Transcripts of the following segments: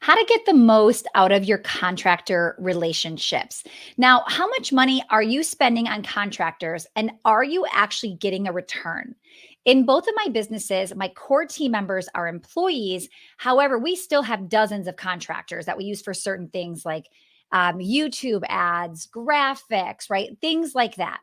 How to get the most out of your contractor relationships. Now, how much money are you spending on contractors and are you actually getting a return? In both of my businesses, my core team members are employees. However, we still have dozens of contractors that we use for certain things like YouTube ads, graphics, right? Things like that.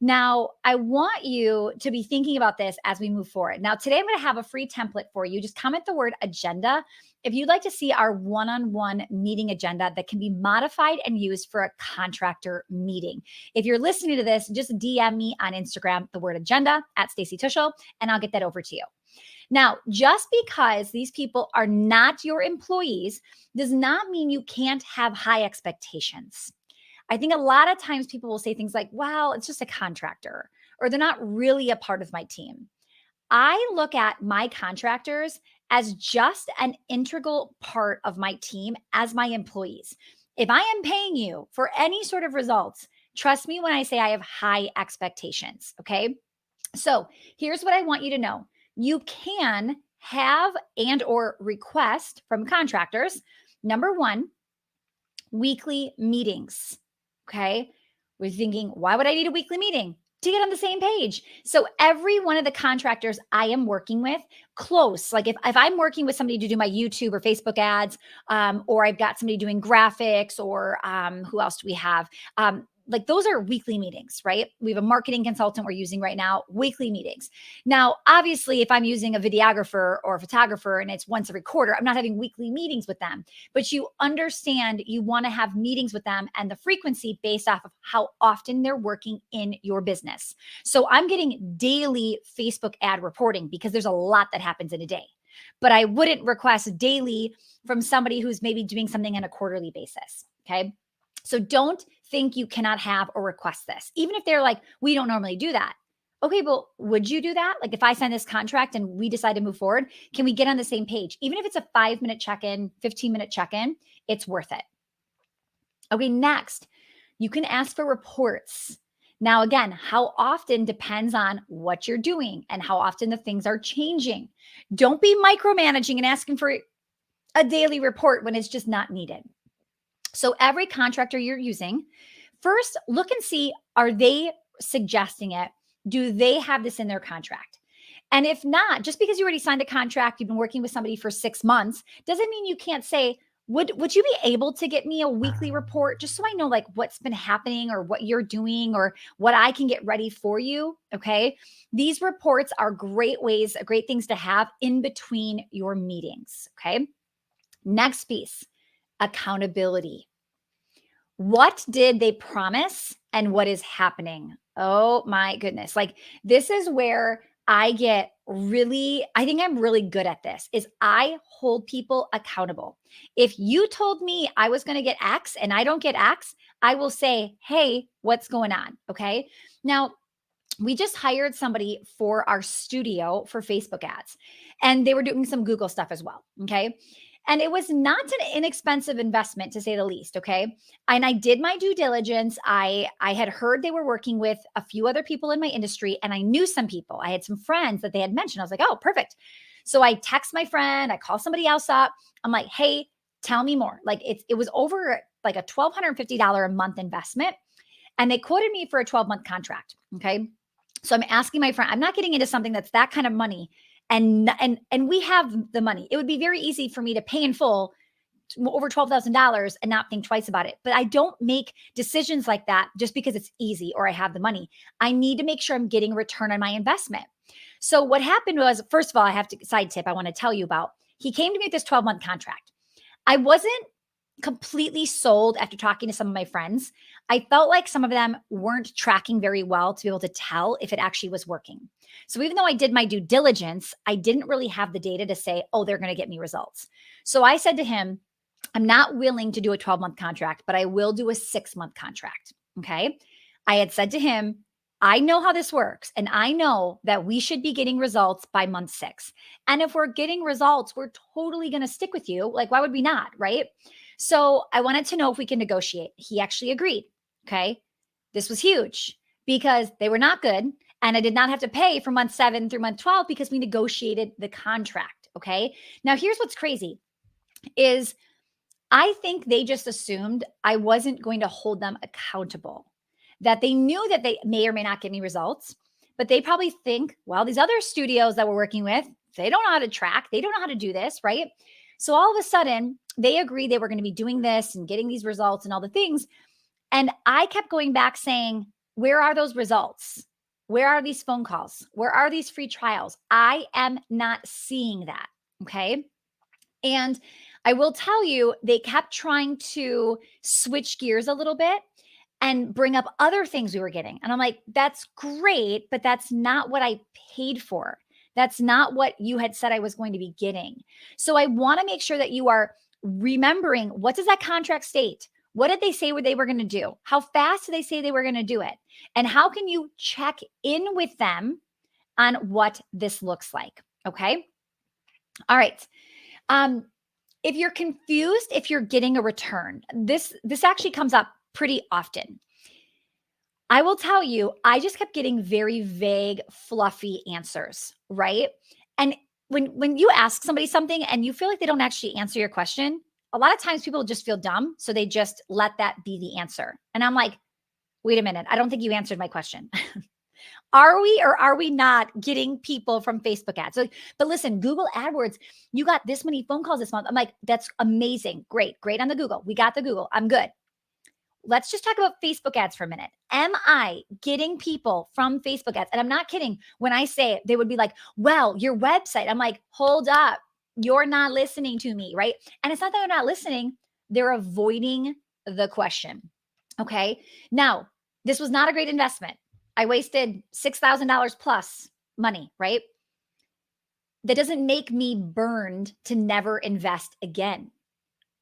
Now, I want you to be thinking about this as we move forward. Now, today I'm going to have a free template for you. Just comment the word agenda if you'd like to see our one-on-one meeting agenda that can be modified and used for a contractor meeting. If you're listening to this, just DM me on Instagram, the word agenda at Stacy Tuschel, and I'll get that over to you. Now, just because these people are not your employees does not mean you can't have high expectations. I think a lot of times people will say things like, wow, it's just a contractor, or they're not really a part of my team. I look at my contractors as just an integral part of my team as my employees. If I am paying you for any sort of results, trust me when I say I have high expectations. Okay. So here's what I want you to know. You can have and or request from contractors. Number one, weekly meetings. Okay. We're thinking, why would I need a weekly meeting? To get on the same page. So every one of the contractors I am working with close, like if I'm working with somebody to do my YouTube or Facebook ads, or I've got somebody doing graphics or who else do we have? Like those are weekly meetings, right? We have a marketing consultant we're using right now, weekly meetings. Now, obviously, if I'm using a videographer or a photographer and it's once every quarter, I'm not having weekly meetings with them. But you understand you want to have meetings with them and the frequency based off of how often they're working in your business. So I'm getting daily Facebook ad reporting because there's a lot that happens in a day. But I wouldn't request daily from somebody who's maybe doing something on a quarterly basis. Okay. So don't think you cannot have or request this, even if they're like, we don't normally do that. Okay, well, would you do that? Like if I sign this contract and we decide to move forward, can we get on the same page? Even if it's a 5-minute check-in, 15-minute check-in, it's worth it. Okay, next, you can ask for reports. Now, again, how often depends on what you're doing and how often the things are changing. Don't be micromanaging and asking for a daily report when it's just not needed. So every contractor you're using, first look and see, are they suggesting it? Do they have this in their contract? And if not, just because you already signed a contract, you've been working with somebody for 6 months, doesn't mean you can't say, would you be able to get me a weekly report just so I know like what's been happening or what you're doing or what I can get ready for you? Okay. These reports are great things to have in between your meetings. Okay. Next piece. Accountability. What did they promise and what is happening? Oh my goodness. Like this is where I think I'm really good at this is I hold people accountable. If you told me I was going to get X and I don't get X, I will say, hey, what's going on? Okay. Now, we just hired somebody for our studio for Facebook ads, and they were doing some Google stuff as well. Okay. And it was not an inexpensive investment to say the least. Okay. And I did my due diligence. I had heard they were working with a few other people in my industry, and I knew some people. I had some friends that they had mentioned. I was like, oh, perfect. So I text my friend, I call somebody else up. I'm like, hey, tell me more. Like it was over like a $1,250 a month investment. And they quoted me for a 12-month contract. Okay. So I'm asking my friend, I'm not getting into something that's that kind of money. And we have the money. It would be very easy for me to pay in full over $12,000 and not think twice about it. But I don't make decisions like that just because it's easy or I have the money. I need to make sure I'm getting a return on my investment. So what happened was, first of all, I have to side tip I want to tell you about. He came to me with this 12-month contract. I wasn't completely sold after talking to some of my friends. I felt like some of them weren't tracking very well to be able to tell if it actually was working. So even though I did my due diligence, I didn't really have the data to say, oh, they're going to get me results. So I said to him, I'm not willing to do a 12-month contract, but I will do a 6-month contract. Okay. I had said to him, I know how this works, and I know that we should be getting results by month 6. And if we're getting results, we're totally going to stick with you. Like, why would we not? Right. So I wanted to know if we can negotiate. He actually agreed. Okay. This was huge because they were not good. And I did not have to pay from month 7 through month 12 because we negotiated the contract. Okay. Now, here's what's crazy is I think they just assumed I wasn't going to hold them accountable, that they knew that they may or may not get me results, but they probably think, well, these other studios that we're working with, they don't know how to track, they don't know how to do this, right? So all of a sudden, they agreed they were going to be doing this and getting these results and all the things. And I kept going back saying, where are those results? Where are these phone calls? Where are these free trials? I am not seeing that. Okay. And I will tell you, they kept trying to switch gears a little bit and bring up other things we were getting. And I'm like, that's great, but that's not what I paid for. That's not what you had said I was going to be getting. So I want to make sure that you are remembering, what does that contract state? What did they say what they were going to do? How fast did they say they were going to do it? And how can you check in with them on what this looks like? Okay. All right. If you're confused, if you're getting a return, this actually comes up pretty often. I will tell you, I just kept getting very vague, fluffy answers, right? And when you ask somebody something and you feel like they don't actually answer your question, a lot of times people just feel dumb, so they just let that be the answer. And I'm like, wait a minute, I don't think you answered my question. Are we or are we not getting people from Facebook ads? So, but listen, Google AdWords, you got this many phone calls this month. I'm like, that's amazing. Great on the Google. We got the Google. I'm good. Let's just talk about Facebook ads for a minute. Am I getting people from Facebook ads? And I'm not kidding when I say it, they would be like, well, your website. I'm like, hold up. You're not listening to me, right? And it's not that they're not listening. They're avoiding the question. Okay. Now, this was not a great investment. I wasted $6,000 plus money, right? That doesn't make me burned to never invest again.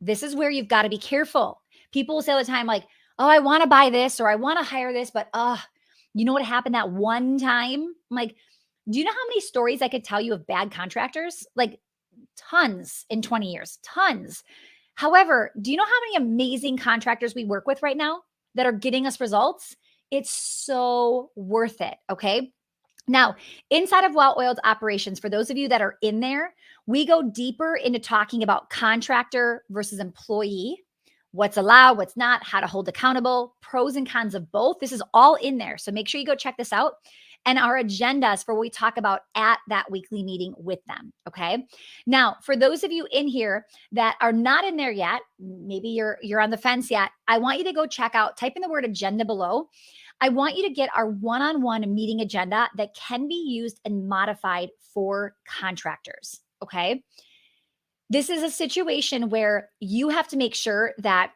This is where you've got to be careful. People will say all the time, like, oh, I want to buy this or I want to hire this, but you know what happened that one time? I'm like, do you know how many stories I could tell you of bad contractors? Like tons in 20 years, tons. However, do you know how many amazing contractors we work with right now that are getting us results? It's so worth it. Okay. Now, inside of well-oiled operations, for those of you that are in there, we go deeper into talking about contractor versus employee, what's allowed, what's not, how to hold accountable, pros and cons of both. This is all in there. So make sure you go check this out. And our agendas for what we talk about at that weekly meeting with them. Okay. Now, for those of you in here that are not in there yet, maybe you're on the fence yet, I want you to go check out, type in the word agenda below. I want you to get our one-on-one meeting agenda that can be used and modified for contractors. Okay. This is a situation where you have to make sure that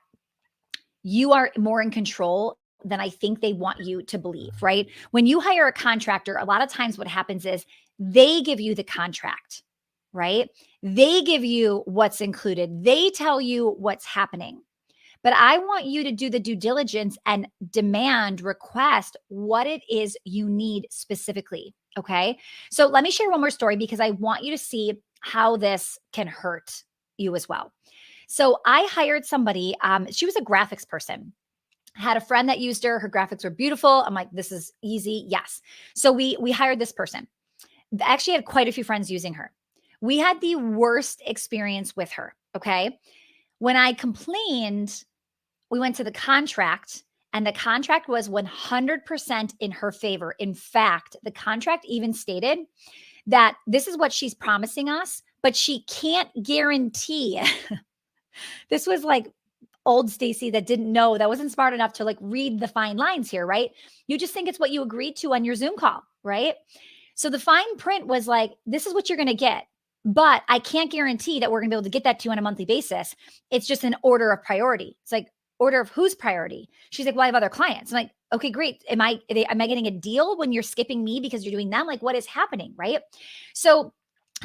you are more in control than I think they want you to believe, right? When you hire a contractor, a lot of times what happens is they give you the contract, right? They give you what's included. They tell you what's happening. But I want you to do the due diligence and demand, request what it is you need specifically. Okay. So let me share one more story because I want you to see how this can hurt you as well. So I hired somebody, she was a graphics person. Had a friend that used her. Her graphics were beautiful. I'm like, this is easy. Yes. So we hired this person. Actually had quite a few friends using her. We had the worst experience with her. Okay. When I complained, we went to the contract and the contract was 100% in her favor. In fact, the contract even stated that this is what she's promising us, but she can't guarantee. This was like old Stacy that didn't know, that wasn't smart enough to like read the fine lines here, right? You just think it's what you agreed to on your Zoom call, right? So the fine print was like, this is what you're going to get, but I can't guarantee that we're going to be able to get that to you on a monthly basis. It's just an order of priority. It's like, order of whose priority? She's like, well, I have other clients. I'm like, okay, great. Am I getting a deal when you're skipping me because you're doing them? Like, what is happening, right? So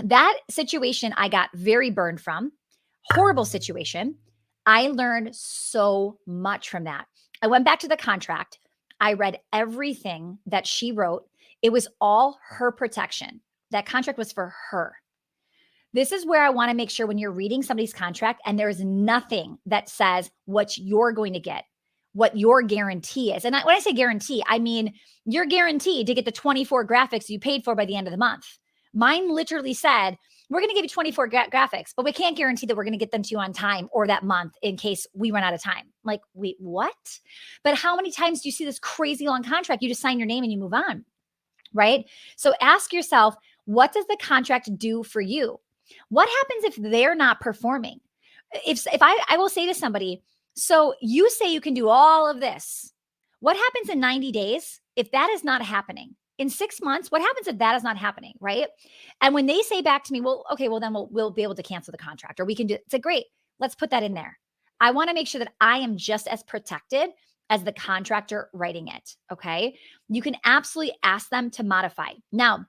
that situation I got very burned from. Horrible situation. I learned so much from that. I went back to the contract. I read everything that she wrote. It was all her protection. That contract was for her. This is where I want to make sure when you're reading somebody's contract and there is nothing that says what you're going to get, what your guarantee is. And when I say guarantee, I mean you're guaranteed to get the 24 graphics you paid for by the end of the month. Mine literally said, we're going to give you 24 graphics, but we can't guarantee that we're going to get them to you on time or that month in case we run out of time. Like, wait, what? But how many times do you see this crazy long contract? You just sign your name and you move on, right? So ask yourself, what does the contract do for you? What happens if they're not performing? If I will say to somebody, so you say you can do all of this. What happens in 90 days if that is not happening? In 6 months, what happens if that is not happening, right? And when they say back to me, well, okay, well then we'll be able to cancel the contract or we can do it's like, great, let's put that in there. I want to make sure that I am just as protected as the contractor writing it, okay? You can absolutely ask them to modify. Now,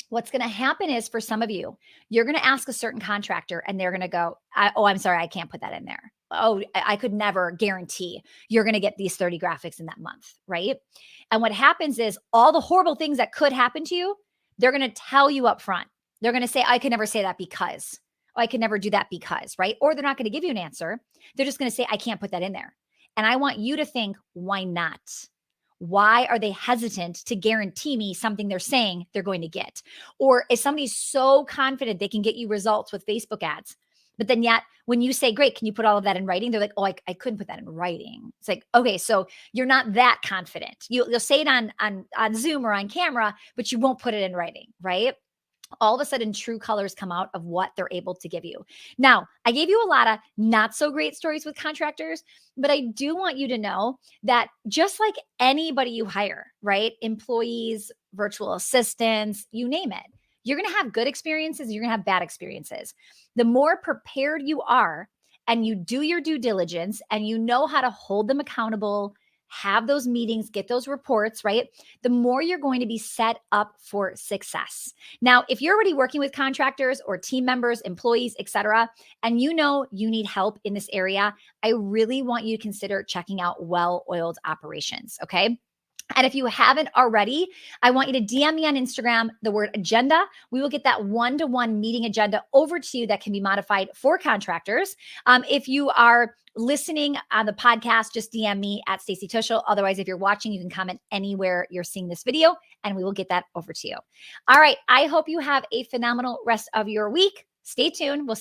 what's going to happen is for some of you, you're going to ask a certain contractor and they're going to go, oh, I'm sorry, I can't put that in there. Oh, I could never guarantee you're going to get these 30 graphics in that month, right? And what happens is all the horrible things that could happen to you, they're going to tell you up front. They're going to say, I could never say that because, oh, I could never do that because, right? Or they're not going to give you an answer. They're just going to say, I can't put that in there. And I want you to think, why not? Why are they hesitant to guarantee me something they're saying they're going to get? Or is somebody so confident they can get you results with Facebook ads, but then yet when you say, great, can you put all of that in writing? They're like, oh, I couldn't put that in writing. It's like, okay, so you're not that confident. You'll say it on Zoom or on camera, but you won't put it in writing, right? All of a sudden true colors come out of what they're able to give you. Now, I gave you a lot of not so great stories with contractors, but I do want you to know that just like anybody you hire, right? Employees, virtual assistants, you name it, you're going to have good experiences, you're going to have bad experiences. The more prepared you are and you do your due diligence and you know how to hold them accountable, have those meetings, get those reports, right? The more you're going to be set up for success. Now, if you're already working with contractors or team members, employees, etc., and you know you need help in this area, I really want you to consider checking out Well-Oiled Operations, okay? And if you haven't already, I want you to DM me on Instagram the word agenda. We will get that one-to-one meeting agenda over to you that can be modified for contractors. If you are listening on the podcast, just DM me at Stacey Tuschel. Otherwise, if you're watching, you can comment anywhere you're seeing this video and we will get that over to you. All right. I hope you have a phenomenal rest of your week. Stay tuned. We'll see you.